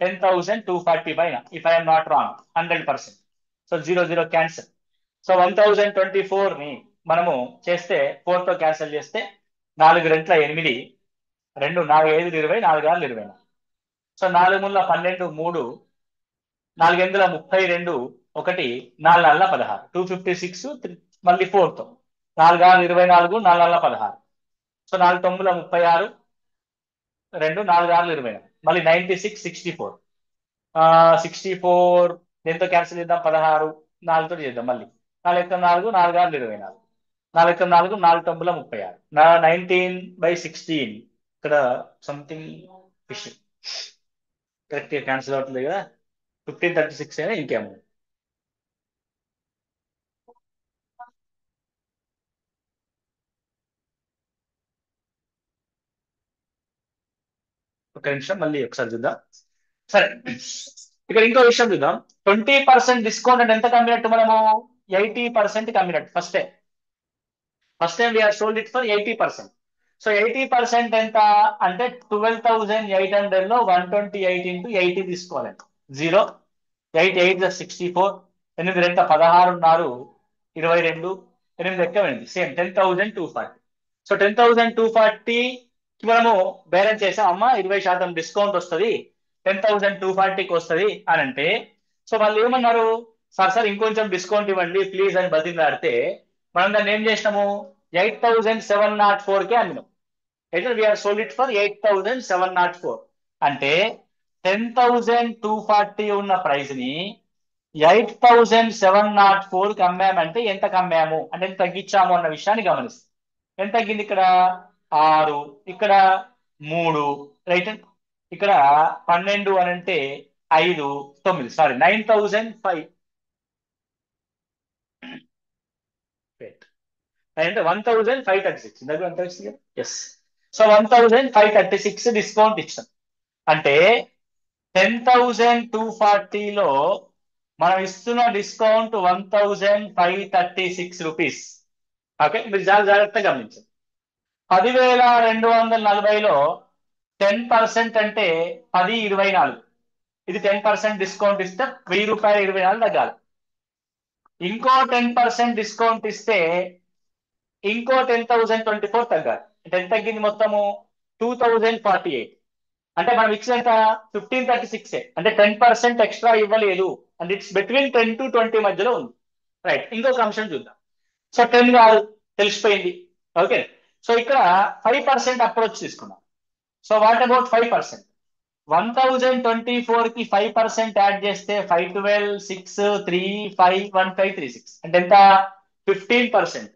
10,240 పైన, if I'm not wrong, 100%. So 0 cancel. So 1,024ని మనము చేస్తే 4తో క్యాన్సిల్ చేస్తే 4 రెంట్ల 8, 2 4 5 20, 4 6 20. సో 4 ముళ్ళ 12, 3 4 8 32, 1 4 4 16, 256 మళ్ళీ 4తో 4 6 24, 4 4 16. సో 4 9 36, 2 4 6 24, మళ్ళీ 96 64. 64 దేంతో క్యాన్సిల్ చేద్దాం? 16 4తో చేద్దాం. మళ్ళీ 4 4 4 6 24, 4 4 4 9 36, 19/16. ఇక్కడ సంథింగ్ ఫిష్ కరెక్ట్ క్యాన్సిల్ అవుతుంది కదా. 1536 అయినా ఇంకేమో. ఒక నిమిషం మళ్ళీ ఒకసారి చూద్దాం. సరే, ఇక్కడ ఇంకో విషయం చూద్దాం. 20% డిస్కౌంట్ అంటే ఎంత కమ్మినట్టు మనము? 80% కమ్మినట్టు. First time we are sold it for 80%. So 80% ఎంత అంటే 12,800 లో 128 into 80 తీసుకోవాలండి. 0 8 8 64, 8 2 16, 22, 8 8 సేమ్ 10,240. సో 10,240 మనము బేరం చేసాం. అమ్మ 20% డిస్కౌంట్ వస్తుంది, 10,240కి వస్తుంది అని అంటే, సో వాళ్ళు ఏమన్నారు? సార్ ఇంకొంచెం డిస్కౌంట్ ఇవ్వండి ప్లీజ్ అని బతిలాడితే మనం దాన్ని ఏం చేసినాము? 8,704కే అమ్మినాం. అయితే వీఆర్ సోల్డ్ ఇట్ ఫర్ 8,704. అంటే 10,240 ఉన్న ప్రైస్ ని 8,704కి అమ్మామంటే ఎంత కమ్మాము అంటే ఎంత తగ్గించాము అన్న విషయాన్ని గమనిస్తాం. ఎంత తగ్గింది? ఇక్కడ 6, ఇక్కడ 3, రైట్. ఇక్కడ 12 అని అంటే 5, 9, సారీ 9,005 అంటే 1,536 దగ్గర ఎంత వచ్చింది? ఎస్. సో 1,536 డిస్కౌంట్ ఇచ్చాం. అంటే 10,240లో మనం ఇస్తున్న డిస్కౌంట్ 1,536 రూపీస్. ఓకే, మీరు చాలా జాగ్రత్తగా గమనించండి. 10,240లో 10% అంటే 1024. ఇది 10% డిస్కౌంట్ ఇస్తే 1,000 రూపాయలు 24 తగ్గాలి. ఇంకో 10% డిస్కౌంట్ ఇస్తే ఇంకో 10,024 తగ్గాలి. అంటే ఎంత తగ్గింది మొత్తము? 2,048. అంటే మనం ఇచ్చిన 1536 అంటే 10% ఎక్స్ట్రా ఇవ్వలేదు, అండ్ ఇట్స్ బిట్వీన్ 10 to 20 మధ్యలో ఉంది. రైట్, ఇంకొక అంశం చూద్దాం. సో 10 కాదు, తెలిసిపోయింది. ఓకే, సో ఇక్కడ 5% అప్రోచ్ తీసుకున్నాం. So what about 5%? 1024 కి 5% యాడ్ చేస్తే 512, 6, 3, 5, 1536 అంటే ఎంత? 15%.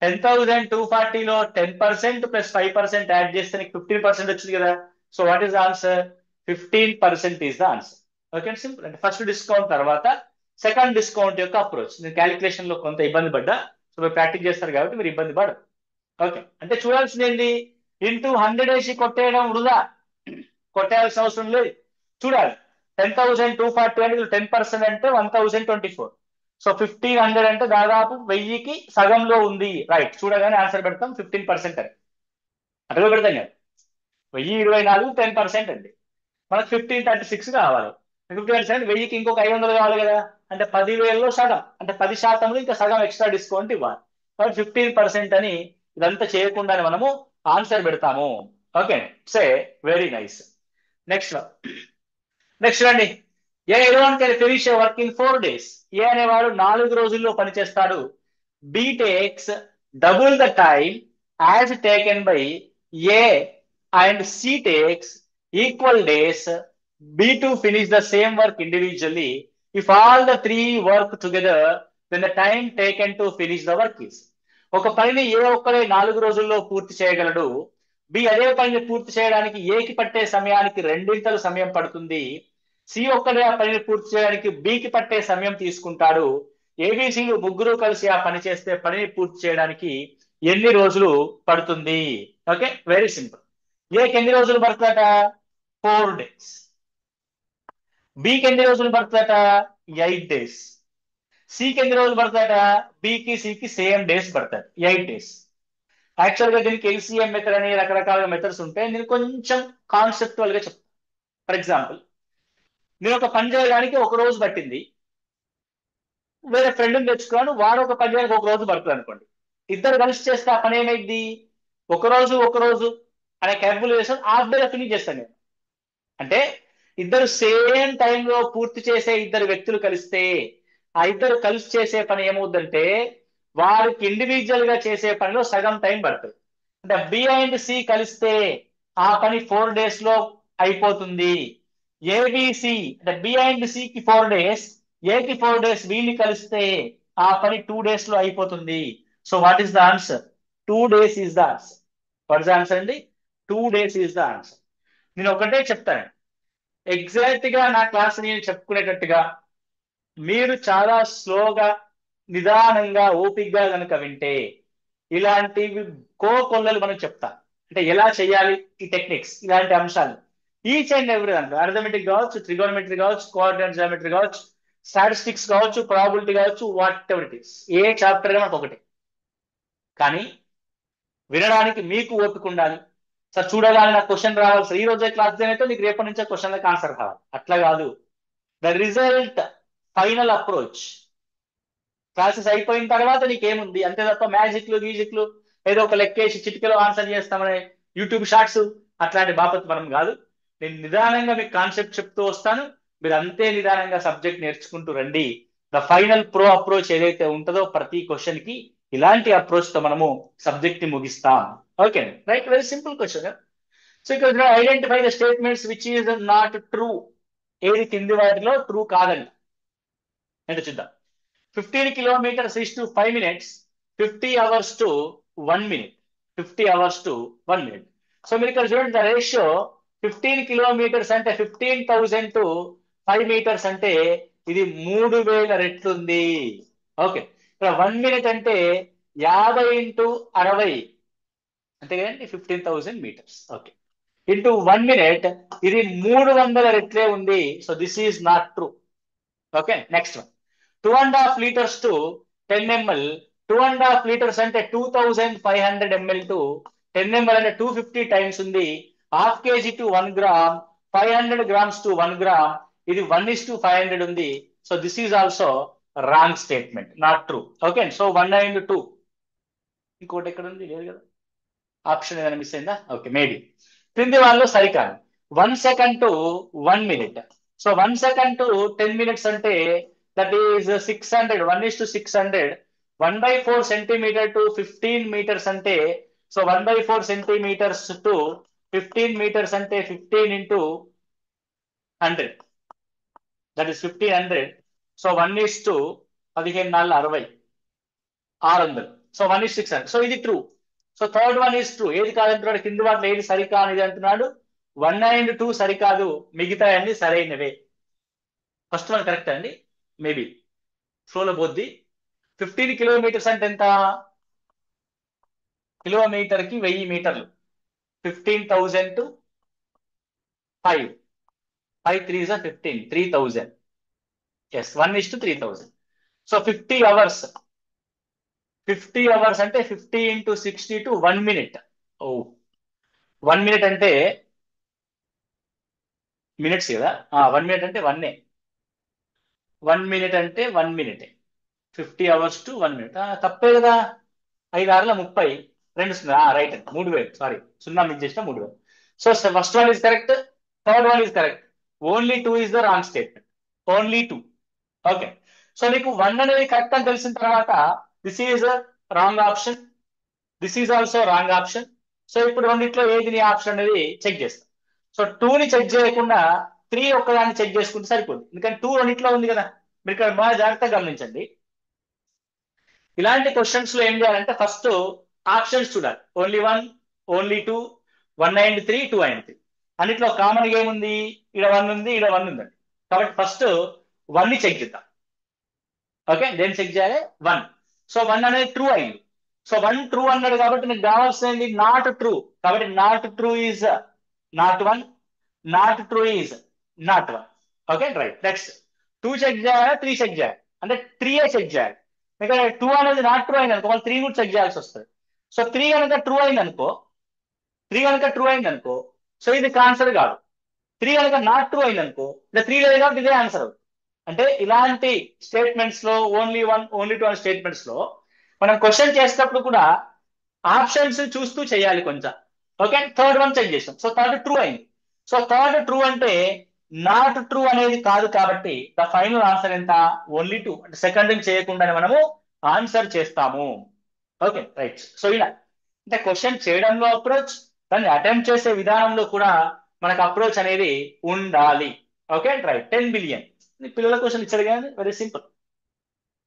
10,240లో 10% ప్లస్ 5% యాడ్ చేస్తే నీకు 15% వచ్చింది కదా. So what is the answer? 15% is the answer. Okay, simple. అంటే ఫస్ట్ డిస్కౌంట్ తర్వాత సెకండ్ డిస్కౌంట్ యొక్క అప్రోచ్. నేను క్యాలిక్యులేషన్ లో కొంత ఇబ్బంది పడ్డా, సో మీరు ప్రాక్టీస్ చేస్తారు కాబట్టి మీరు ఇబ్బంది పడరు. ఓకే, అంటే చూడాల్సింది ఏంటి? ఇంటూ 100 వేసి కొట్టేయడం వృధా, కొట్టేయాల్సిన అవసరం లేదు. చూడాలి, 10,240 అంటే 10% అంటే 1024. సో 1500 అంటే దాదాపు 1000కి సగంలో ఉంది. రైట్, చూడగానే ఆన్సర్ పెడతాం 15% అని, అటుగా పెడతాం కదా. 1024 10% అండి. మనకు 1536 కావాలి. 15% 1000కి ఇంకొక 500 కావాలి కదా, అంటే 10,000లో సగం, అంటే 10% ఇంకా సగం ఎక్స్ట్రా డిస్కౌంట్ ఇవ్వాలి. కాబట్టి 15% అని ఇదంతా చేయకుండానే మనము ఆన్సర్ పెడతాము. Okay, say very nice. Next అండి, A alone can finish work in 4 days. A అనేవాడు 4 రోజుల్లో పనిచేస్తాడు. B takes double the time as taken by A and C takes equal days B to finish the same work individually. If all the 3 work together then the time taken to finish the work is. ఒక పనిని ఏ ఒక్కడే 4 రోజుల్లో పూర్తి చేయగలడు. B అదే పనిని పూర్తి చేయడానికి ఏకి పట్టే సమయానికి రెండింతలు సమయం పడుతుంది. సి ఒక్కడే ఆ పనిని పూర్తి చేయడానికి బికి పట్టే సమయం తీసుకుంటాడు. ఏబిసిలు ముగ్గురు కలిసి ఆ పని చేస్తే పనిని పూర్తి చేయడానికి ఎన్ని రోజులు పడుతుంది? Okay, very simple. ఏకి ఎన్ని రోజులు పడుతుందట? 4 days. బికి ఎన్ని రోజులు పడుతుందట? 8 days. సికి ఎన్ని రోజులు పడుతుందట? బికి సికి సేమ్ డేస్ పడతాయి, 8 days. యాక్చువల్ గా దీనికి ఎల్సిఎం మెథడ్ అని రకరకాల మెథడ్స్ ఉంటాయి. నేను కొంచెం కాన్సెప్టువల్ గా చెప్తాను. ఫర్ ఎగ్జాంపుల్, నేను ఒక పని చేయడానికి ఒక రోజు పట్టింది, వేరే ఫ్రెండ్ని తెచ్చుకున్నాను, వాడు ఒక పని చేయడానికి ఒక రోజు పడుతుంది అనుకోండి. ఇద్దరు కలిసి చేస్తే ఆ పని ఏమైంది? ఒక రోజు అనే క్యాల్కులేషన్ హాఫ్ డే ఫినిష్ చేస్తాను నేను. అంటే ఇద్దరు సేమ్ టైంలో పూర్తి చేసే ఇద్దరు వ్యక్తులు కలిస్తే ఆ ఇద్దరు కలిసి చేసే పని ఏమవుద్దంటే వారికి ఇండివిజువల్ గా చేసే పనిలో సగం టైం పడుతుంది. అంటే బి అండ్ సి కలిస్తే ఆ పని 4 days లో అయిపోతుంది. ఏబిసి అంటే బి అండ్ సికి 4 days, ఏకి 4 days, వీళ్ళని కలిస్తే ఆ పని 2 days లో అయిపోతుంది. So what is the answer? 2 days is the answer. What is the answer అండి? 2 days ఈస్ ద ఆన్సర్. నేను ఒకటే చెప్తాను, ఎగ్జాక్ట్ గా నా క్లాస్ నేను చెప్పుకునేటట్టుగా మీరు చాలా స్లోగా నిదానంగా ఓపిక్గా కనుక వింటే ఇలాంటివి కోకొల్లలు మనం చెప్తాం. అంటే ఎలా చేయాలి ఈ టెక్నిక్స్, ఇలాంటి అంశాలు ఈచ్ అండ్ ఎవ్రీ దాంట్లో అర్థమెటిక్ కావచ్చు, ట్రిగోనమెట్రీ కావచ్చు, కోఆర్డినేట్ జామెట్రీ కావచ్చు, స్టాటిస్టిక్స్ కావచ్చు, ప్రాబిలిటీ కావచ్చు, what ever it is, A chapter మనకు ఒకటి. కానీ వినడానికి మీకు ఓపిక ఉండాలి. సార్ చూడగానే నాకు క్వశ్చన్ రావాలి సార్, ఈ రోజే క్లాస్ అయితే నీకు రేపటి నుంచే క్వశ్చన్లకు ఆన్సర్ కావాలి, అట్లా కాదు. The result final approach. Classes అయిపోయిన తర్వాత నీకేముంది అంతే తప్ప మ్యాజిక్లు గీజిక్లు ఏదో ఒక లెక్కేసి చిటికలో ఆన్సర్ చేస్తామనే యూట్యూబ్ షార్ట్స్ అట్లాంటి బాపత్ మనం కాదు. నేను నిదానంగా మీకు కాన్సెప్ట్ చెప్తూ వస్తాను, మీరు అంతే నిదానంగా సబ్జెక్ట్ నేర్చుకుంటూ రండి. ద ఫైనల్ ప్రో అప్రోచ్ ఏదైతే ఉంటుందో ప్రతి క్వశ్చన్ కి ఇలాంటి అప్రోచ్ తో మనము సబ్జెక్ట్ ని ముగిస్తాం. Okay right, very simple question. So ఇక్కడ identify the statements which is not true. ఏది కింది వాటిలో ట్రూ కాదండి అంటే చూద్దాం. 15 kilometers is to 5 minutes, 50 hours to 1 minute. 50 hours to 1 minute. So మీరు ఇక్కడ చూడండి, ద రేషియో 15 kilometers అంటే 15,000 to 5 meters అంటే ఇది 3,000 రెట్లు ఉంది. ఓకే, ఇక్కడ 1 minute అంటే 50 into 60 అంతే కదండి, 15,000 meters. ఓకే, ఇంటూ 1 minute ఇది 300 రెట్లే ఉంది. So this is not true. Okay, next one. 2.5 liters to 10 ml. 2.5 liters అంటే 2,500 ml to 10 ml అంటే 250 times ఉంది. Half KG to 1 gram, 500 grams to 1 gram, ఇది 1:500 ఉంది. So this is also wrong statement, not true. Okay, so 1 and 2. ఇంకోటి ఎక్కడ ఉంది? లేదు కదా, ఆప్షన్ ఏదైనా మిస్ అయిందా? ఓకే, మేబీ క్రింది వాళ్ళు సరికాదు. 1 second to 1 minute. So 1 second to 10 minutes ante that is 600. 1 is to 600. 1 by 4 centimeter to 15 meters ante. So 1 by 4 centimeters to 15 meters ante 15 into 100. That is 1500. So 1 is to 15 600. So 1 is 600. So ఇది true. So third one is true. ఏది కాదంటున్నాడు? కింది వాటిలో ఏది సరికానిది అంటున్నాడు. 1 and 2 సరికాదు, మిగతా అన్ని సరైనవే. ఫస్ట్ వన్ కరెక్ట్ అండి. మేబీ ఫ్లోలో పోద్ది. 15 కిలోమీటర్స్ అంటే ఎంత? కిలోమీటర్ కి 1000 మీటర్లు. 15,000 to 5. 5 3s are 15. 3000. Yes, 1 is to 3000. So 50 hours. 50 hours అంటే 50 into 60 to 1 minute. Oh 1 minute అంటే మినిట్స్ కదా. 1 minute అంటే 1 1 minute అంటే 1 minute. 50 hours to 1 minute. తప్పే కదా. 5 6 30. 2 రైట్. 3000. సారీ, 0 మిస్ చేసిన 3000. So first one is correct, third one is correct. Only 2 is the wrong statement. Only 2. Okay. So నీకు 1 అనేది correct అని తెలిసిన తర్వాత this is wrong option, this is also wrong option. So ఇప్పుడు రెండిట్లో ఏది నీ ఆప్షన్ అనేది చెక్ చేస్తాం. సో 2ని చెక్ చేయకుండా 3 ఒక్కదాన్ని చెక్ చేసుకుంటే సరిపోతుంది. ఎందుకంటే 2 రెండిట్లో ఉంది కదా. మీరు ఇక్కడ బాగా జాగ్రత్తగా గమనించండి. ఇలాంటి క్వశ్చన్స్ లో ఏం చేయాలంటే ఫస్ట్ ఆప్షన్స్ చూడాలి. Only 1, only 2, 1 and 3, 2 and 3. అన్నిట్లో కామన్ గా ఏముంది? ఇక్కడ 1 ఉంది, ఇక్కడ 1 ఉందండి. కాబట్టి ఫస్ట్ 1ని చెక్ చేద్దాం. ఓకే, దేని చెక్ చేయాలి? 1. సో 1 అనేది ట్రూ అయింది. సో 1 ట్రూ అన్నాడు కాబట్టి నీకు కావాల్సింది నాట్ ట్రూ. కాబట్టి not true is not 1, not true is not 1. Okay, right. Next 2 check చేయాలి, 3 చెక్ చేయాలి. అంటే 3 చెక్ చేయాలి. ఇక్కడ 2 అనేది నాట్ ట్రూ అయింది అనుకో, వాళ్ళు 3 కూడా చెక్ చేయాల్సి వస్తుంది. సో 3 కనుక ట్రూ అయింది అనుకో, 3 కనుక ట్రూ అయింది అనుకో, సో ఇది ఆన్సర్ కాదు. 3 కనుక నాట్ ట్రూ అయింది అనుకో, ఇలా 3 లేదు కాబట్టి ఇదే ఆన్సర్ అవుతుంది. అంటే ఇలాంటి స్టేట్మెంట్స్ లో ఓన్లీ 1, ఓన్లీ 2 అనే స్టేట్మెంట్స్ లో మనం క్వశ్చన్ చేసేటప్పుడు కూడా ఆప్షన్స్ చూస్తూ చేయాలి కొంచెం. ఓకే, థర్డ్ వన్ చెక్ చేసాం. సో థర్డ్ ట్రూ అయింది. సో థర్డ్ ట్రూ అంటే నాట్ ట్రూ అనేది కాదు కాబట్టి ద ఫైనల్ ఆన్సర్ ఎంత? ఓన్లీ 2. అంటే సెకండ్ థింగ్ చేయకుండానే మనము ఆన్సర్ చేస్తాము. Okay, right. సో ఇలా అంటే క్వశ్చన్ చేయడంలో అప్రోచ్, దాన్ని అటెంప్ట్ చేసే విధానంలో కూడా మనకు అప్రోచ్ అనేది ఉండాలి. Okay, right. 10 బిలియన్ పిల్లల క్వశ్చన్ ఇచ్చారు కానీ వెరీ సింపుల్.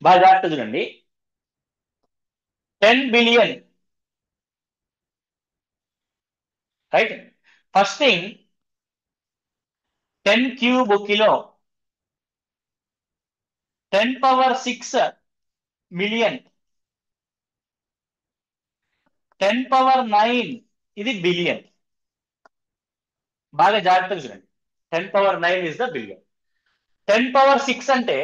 బాగా జాగ్రత్త చూడండి. 10 billion right. First thing 10 cube kilo, 10 power 6 million, 10 power 9 ఇది బిలియన్. బాగా జాగ్రత్తగా చూడండి. 10 power 9 is the billion. 10 power 6 అంటే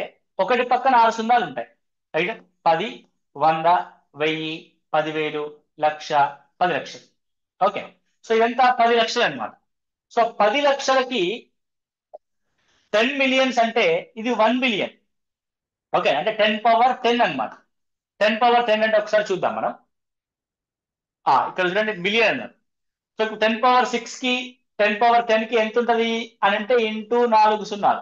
ఒకటి పక్కన 6 సున్నాలు ఉంటాయి. రైట్. 10, 100, 1000, 10,000, 1,00,000, 10 లక్షలు. ఓకే, సో ఇదంతా 10 లక్షలు అనమాట. సో 10 లక్షలకి 10 మిలియన్స్ అంటే ఇది 1 బిలియన్. ఓకే, అంటే 10 power 10 అనమాట. 10 power 10 అంటే ఒకసారి చూద్దాం మనం. ఇక్కడ చూడండి బిలియన్ అన్నారు. సో 10 power 6 కి 10 power 10 కి ఎంత ఉంటుంది అని అంటే ఇంటూ 4 సున్నాలు,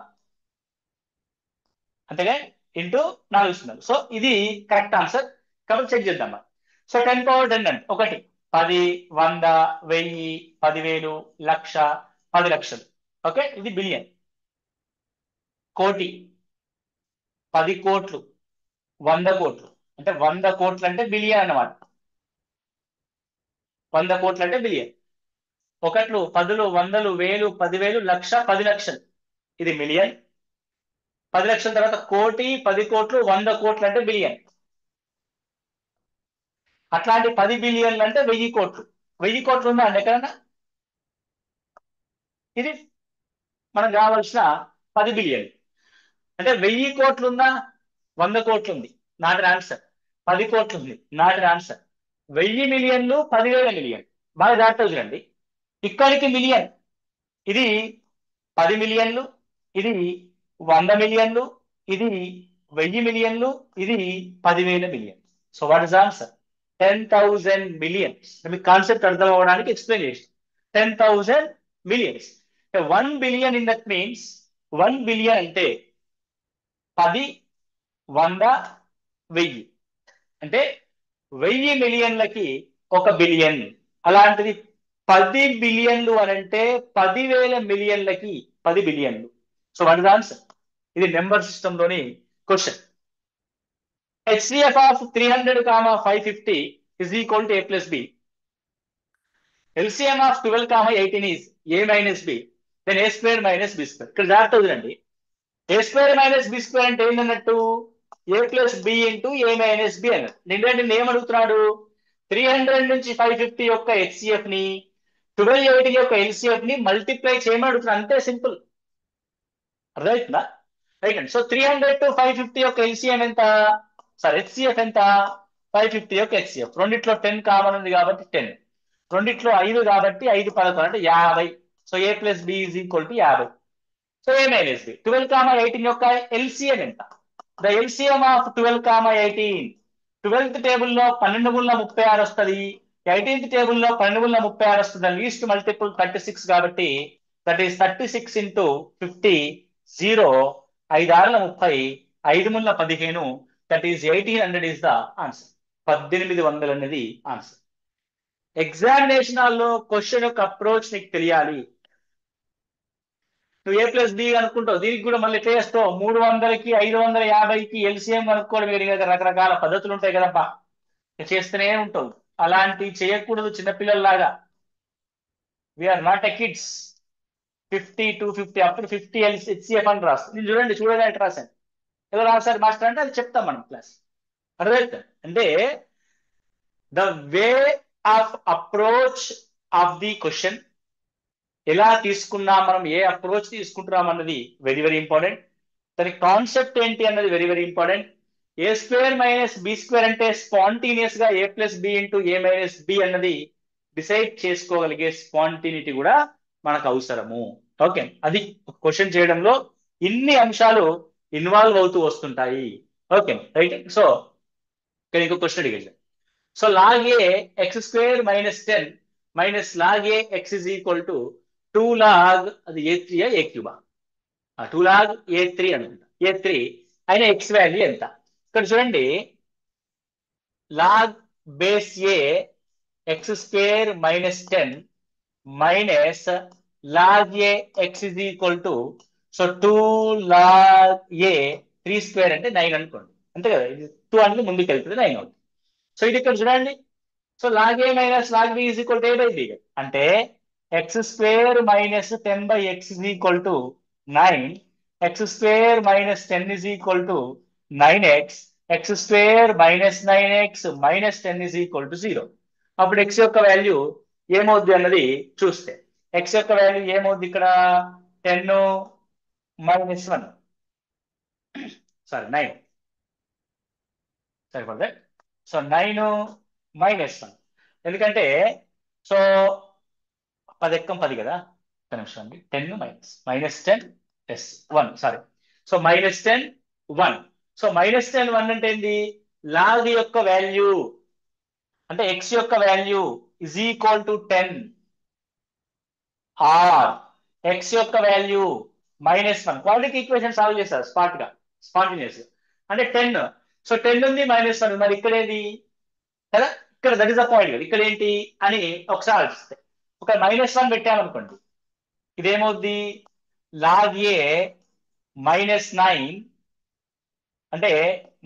అంతేగా, ఇంటూ 4 సున్నాలు. సో ఇది కరెక్ట్ ఆన్సర్. కాబట్టి చెక్ చేద్దాం మనం. సో 10 power 10 అంటే 1, 10, 100, 1000, 10,000, 1,00,000, 10 లక్షలు. ఓకే, ఇది బిలియన్. కోటి, 10 కోట్లు, 100 కోట్లు. అంటే 100 కోట్లు అంటే బిలియన్ అన్నమాట. 100 కోట్లు అంటే బిలియన్. 1, 10, 100, 1000, 10,000, 1,00,000, 10 లక్షలు. ఇది మిలియన్. 10 లక్షల తర్వాత కోటి, 10 కోట్లు, 100 కోట్లు అంటే బిలియన్. అట్లాంటి 10 బిలియన్లు అంటే 1000 కోట్లు. 1000 కోట్లు ఉందా అండి ఎక్కడన్నా? ఇది మనకు కావాల్సిన 10 బిలియన్. అంటే 1000 కోట్లు ఉందా? 100 కోట్లు ఉంది, నాట్ ఆన్సర్. 10 కోట్లు ఉంది, నాట్ ఆన్సర్. 1000 మిలియన్లు, 10,000 మిలియన్. బాగా జాగ్రత్తగా చూడండి. ఇక్కడికి మిలియన్, ఇది 10 మిలియన్లు, ఇది 100 మిలియన్లు, ఇది 1000 మిలియన్లు, ఇది 10,000 million. So what is answer? 10,000 millions. మీకు కాన్సెప్ట్ అర్థం అవ్వడానికి ఎక్స్ప్లెయిన్ చేసి 10,000 millions. 1 billion in that means 1 billion అంటే 10, 100, 1000 అంటే 1000 మిలియన్లకి 1 బిలియన్. అలాంటిది 10 బిలియన్లు అని అంటే 10,000 మిలియన్లకి 10 బిలియన్లు. So what is answer? ఇది నెంబర్ సిస్టమ్ లోని question. HCF of 300, 550 is equal to A plus B. LCM of 12, 18 is A minus B. Then A square minus B square. ఇక్కడ జాగ్రత్త వదిలండి. A square minus B square అంటే ఏంటన్నట్టు? A plus B into A minus B అన్నట్టు. నిండంటే ఏం అడుగుతున్నాడు? 300 నుంచి 550 యొక్క HCF ని 1280 యొక్క LCF ని మల్టిప్లై చేయమని అడుగుతున్నాడు. అంతే సింపుల్. అర్థమవుతుందా? రైట్ అండి. సో 300 to 550 యొక్క LCM ఎంత? సార్ HCF ఎంత? 550 యొక్క HCF. రెండిట్లో 10 కామన్ ఉంది కాబట్టి 10. రెండిట్లో 5 కాబట్టి 5, 11 అంటే 50. So A plus B is equal to 50. So A minus B. 12, 18 యొక్క LCM ఎంత? The LCM of 12, 18. 12th టేబుల్లో 12×36 వస్తుంది. 18th టేబుల్లో 12×36 వస్తుంది. లీస్ట్ మల్టిపుల్ 36 కాబట్టి that is 36 into 50, 0, 5 6 30, 5 15, that is 1800 is the answer. 1800 అనేది ఆన్సర్. ఎగ్జామినేషన్ హాల్లో క్వశ్చన్ యొక్క అప్రోచ్ నీకు తెలియాలి. నువ్వు A plus B అనుకుంటావు, దీనికి కూడా మళ్ళీ ఎట్లా చేస్తావు? 300కి 550కి LCM కనుక్కోవడం వేరే రకరకాల పద్ధతులు ఉంటాయి కదబ్బా, చేస్తూనే ఉంటావు. అలాంటివి చేయకూడదు చిన్నపిల్లల్లాగా. We are not a kids. 50, 250 అప్పుడు 50 HCF అని రాస్తాను. నేను చూడగా ఎట్లా రాశాను, ఎలా రాశారు మాస్టర్ అంటే అది చెప్తాం మనం క్లాస్. అర్థమైతే అంటే the way of approach of the question, ఎలా తీసుకున్నాం మనం, ఏ అప్రోచ్ తీసుకుంటున్నాం అన్నది వెరీ వెరీ ఇంపార్టెంట్. దాని కాన్సెప్ట్ ఏంటి అన్నది very very important. A square minus B square అంటే స్పాంటేనియస్ గా A plus B into A minus B అన్నది డిసైడ్ చేసుకోగలిగే స్పాంటినిటీ కూడా మనకు అవసరము. ఓకే, అది క్వశ్చన్ చేయడంలో ఇన్ని అంశాలు ఇన్వాల్వ్ అవుతూ వస్తుంటాయి. Okay right. సో ఇక్కడ ఇంకో క్వశ్చన్ అడిగాను. So log A x square minus 10 minus log A x is equal to 2 log అది A3 A Cuba, 2 log A3 అనుకుంటా. A3 అయిన ఎక్స్ వాల్యూ ఎంత? ఇక్కడ చూడండి, log base a x square minus 10 minus log a x is equal to, so 2 log a 3 square అంటే 9 అనుకోండి, అంతే కదా. ఇది 2 అంటే ముందుకు వెళ్తుంది, 9 అవుతుంది. సో ఇది ఇక్కడ చూడండి, so log A minus log B is equal to A by B అంటే x square minus 10 by x is equal to 9, x square minus 10 is equal to 9x, x square minus 9x minus 10 is equal to 0. అప్పుడు x యొక్క value ఏమవుద్ది అన్నది చూస్తే, x యొక్క value ఏమవుద్ది ఇక్కడ? 10 minus 1, sorry 9, సరిపడదే. So 9 minus 1, ఎందుకంటే so 10 ఎక్కం 10 కదా, ఒక నిమిషం అండి. 10 minus 10 is 1, sorry. So minus 10 1. So minus 10 1 అంటే ఏంది? లాగ్ యొక్క వాల్యూ అంటే x యొక్క value is equal to 10 or x యొక్క value minus 1. Quadratic equation solve చేస్తారు స్పాంటేనియస్ గా అంటే 10. సో 10 ఉంది మైనస్ 1, మరి ఇక్కడ ఏది కదా, ఇక్కడ దట్ ఇస్ ద పాయింట్ కదా. ఇక్కడ ఏంటి అని ఒకసారి ఆలోచిస్తే, ఒక మైనస్ 1 పెట్టామనుకోండి, ఇదేమవుద్ది? లాగ్ ఏ మైనస్ 9 అంటే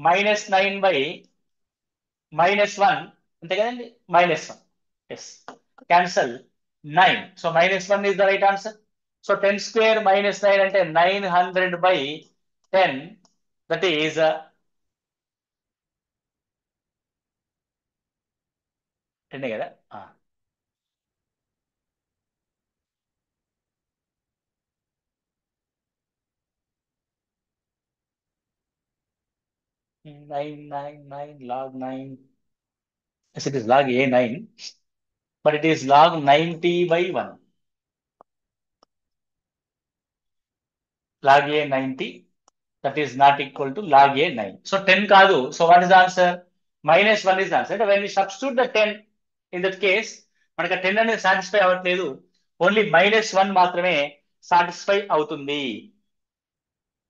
మైనస్ 9 బై మైనస్ 1, అంతే కదండి, minus 1. Yes, cancel 9. So minus 1 is the right answer. So 10 square minus 9 అంటే 900 బై 10, దట్ ఈస్ 10 కదా. 9 log 9. Yes, it is log A9, but it is log 90 by 1. Log A90, that is not equal to log A9. So 10 కాదు. So what is the answer? Minus 1 is the answer. When we substitute the 10 in that case, మనకు 10 అనేది satisfy అవ్వట్లేదు, only minus 1 మాత్రమే satisfy అవుతుంది.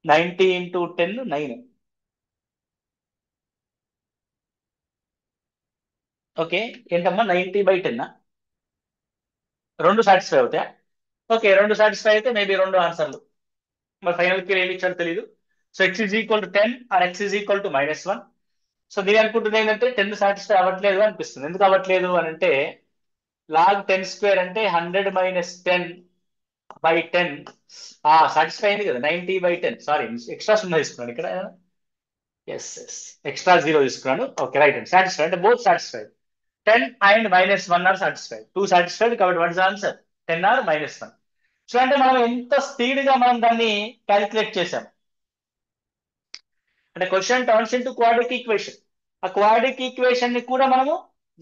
90 into 10 9. Okay, ఏంటమ్మా 90/10 రెండు satisfy అవుతాయా? Okay, రెండు సాటిస్ఫై అయితే మేబీ రెండు ఆన్సర్లు. మరి ఫైనల్ కి ఏమి ఇచ్చారో తెలియదు. So x is equal to 10 or x is equal to -1. So నేను అనుకుంటుంది ఏంటంటే 10 సాటిస్ఫై అవ్వట్లేదు అనిపిస్తుంది. ఎందుకు అవ్వట్లేదు అని అంటే log 10² అంటే 100 - 10/10 సాటిస్ఫై అయింది కదా. 90/10, సారీ ఎక్స్ట్రా 0 తీసుకున్నాను ఇక్కడ. ఎస్ ఎస్, ఎక్స్ట్రా 0 తీసుకున్నాను. ఓకే రైట్ అండి, సాటిస్ఫై అంటే both satisfy. 10 and -1 are satisfied, 2 satisfied కాబట్టి what is answer 10 or -1. So అంటే మనం ఎంత స్పీడ్ గా మనం దాన్ని క్యాలిక్యులేట్ చేసాం అంటే question turns into quadric equation. ఆ క్వాడ్రిక్ ఈక్వేషన్ ని కూడా మనము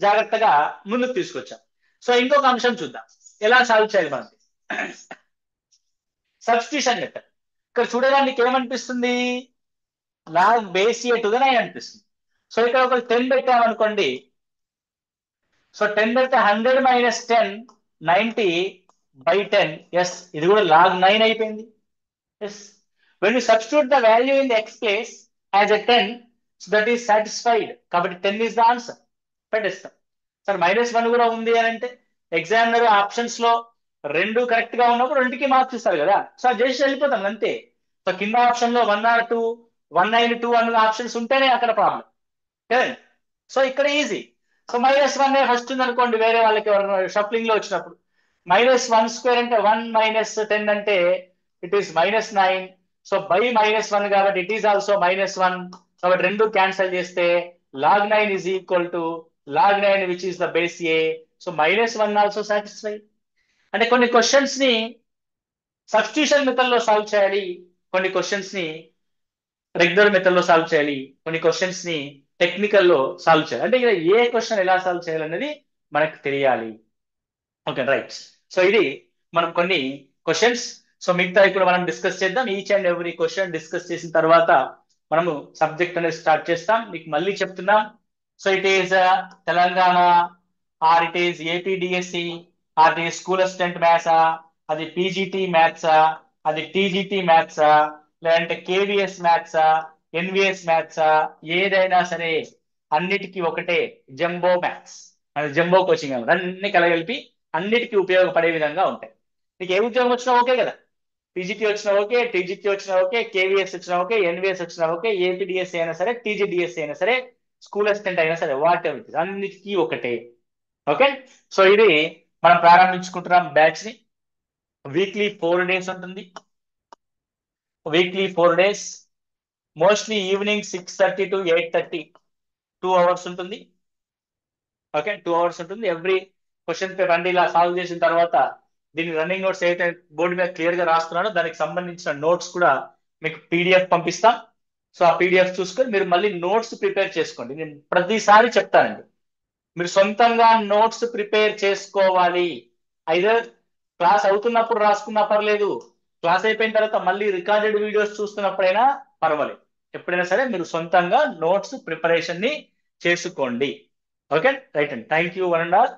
జాగ్రత్తగా ముందుకు తీసుకొచ్చాం. సో ఇంకొక అంశం చూద్దాం ఎలా సాల్వ్ చేయాలి మనకి. Substitution method. ఇక్కడ చూడడానికి ఏమనిపిస్తుంది, log base a to the 9 అనిపిస్తుంది. సో ఇక్కడ ఒక 10 పెట్టామనుకోండి. సో 10 పెడితే 100 - 10 90/10. ఎస్, ఇది కూడా log 9 అయిపోయింది. Yes, when you substitute the value in the x place as a 10, so that is satisfied కాబట్టి 10 is the answer. పెట్టేస్తాం. సార్ -1 కూడా ఉంది అని అంటే ఎగ్జామినర్ ఆప్షన్స్ లో రెండు కరెక్ట్ గా ఉన్నప్పుడు రెండుకి మార్క్స్ ఇస్తారు కదా. సో అది చేసి వెళ్ళిపోతాం అంతే. సో కింద ఆప్షన్ లో 1 or 2, 192 అన్న ఆప్షన్స్ ఉంటేనే అక్కడ ప్రాబ్లం కదండి. సో ఇక్కడ ఈజీ. సో -1 ఫస్ట్ ఉంది అనుకోండి, వేరే వాళ్ళకి షఫ్లింగ్ లో వచ్చినప్పుడు -1² అంటే 1 - 10 అంటే ఇట్ ఈస్ -9. సో బై -1 కాబట్టి ఇట్ ఈస్ ఆల్సో -1. కాబట్టి రెండు క్యాన్సిల్ చేస్తే log 9 is equal to log 9 which is the base A. So -1 also satisfy. అంటే కొన్ని క్వశ్చన్స్ ని సబ్స్టిట్యూషన్ మెథడ్ లో సాల్వ్ చేయాలి, కొన్ని క్వశ్చన్స్ ని రెగ్యులర్ మెథడ్ లో సాల్వ్ చేయాలి, కొన్ని క్వశ్చన్స్ ని టెక్నికల్ లో సాల్వ్ చేయాలి. అంటే ఇక్కడ ఏ క్వశ్చన్ ఎలా సాల్వ్ చేయాలనేది మనకు తెలియాలి. Okay right. సో ఇది మనం కొన్ని క్వశ్చన్స్. సో మిగతా ఇప్పుడు మనం డిస్కస్ చేద్దాం. Each and every question discuss చేసిన తర్వాత మనము సబ్జెక్ట్ అనేది స్టార్ట్ చేస్తాం. మీకు మళ్ళీ చెప్తున్నాం. So it is Telangana, or it is APDSC, or it is school assistant మ్యాథ్సా, అది పీజీటీ మ్యాథ్సా, అది టీజీటీ మ్యాథ్సా, లేదంటే కేవీఎస్ మ్యాథ్సా, ఎన్విఎస్ మ్యాథ్సా, ఏదైనా సరే అన్నిటికీ ఒకటే జంబో మ్యాథ్స్, అది జంబో కోచింగ్ అన్ని కలగలిపి అన్నిటికీ ఉపయోగపడే విధంగా ఉంటాయి. నీకు ఏ ఉద్యోగం వచ్చినా ఓకే కదా, పీజీటీ వచ్చినా ఓకే, టీజీటీ వచ్చినా ఓకే, కేవీఎస్ వచ్చినా ఓకే, ఎన్విఎస్ వచ్చినా ఓకే, ఏపీడిఎస్సీ అయినా సరే, టీజీడిఎస్సీ అయినా సరే, స్కూల్ అసిస్టెంట్ అయినా సరే, వాట్ ఎవర్ అన్నిటికీ ఒకటే. ఓకే, సో ఇది మనం ప్రారంభించుకుంటున్నాం బ్యాచ్ ని. వీక్లీ 4 days ఉంటుంది. Weekly 4 days, mostly evening 6:30 to 8:30, 2 hours ఉంటుంది. ఓకే, 2 hours ఉంటుంది. ఎవ్రీ క్వశ్చన్ పేపర్ అంటే ఇలా సాల్వ్ చేసిన తర్వాత దీని రన్నింగ్ నోట్స్ ఏదైతే బోర్డు మీద క్లియర్ గా రాస్తున్నానో దానికి సంబంధించిన నోట్స్ కూడా మీకు పీడిఎఫ్ పంపిస్తాం. సో ఆ పీడిఎఫ్ చూసుకొని మీరు మళ్ళీ నోట్స్ ప్రిపేర్ చేసుకోండి. నేను ప్రతిసారి చెప్తానండి, మీరు సొంతంగా నోట్స్ ప్రిపేర్ చేసుకోవాలి. ఐదర్ క్లాస్ అవుతున్నప్పుడు రాసుకున్నా పర్లేదు, క్లాస్ అయిపోయిన తర్వాత మళ్ళీ రికార్డెడ్ వీడియోస్ చూస్తున్నప్పుడైనా పర్వాలేదు. ఎప్పుడైనా సరే మీరు సొంతంగా నోట్స్ ప్రిపరేషన్ ని చేసుకోండి. ఓకే రైట్ అండి, thank you one and all.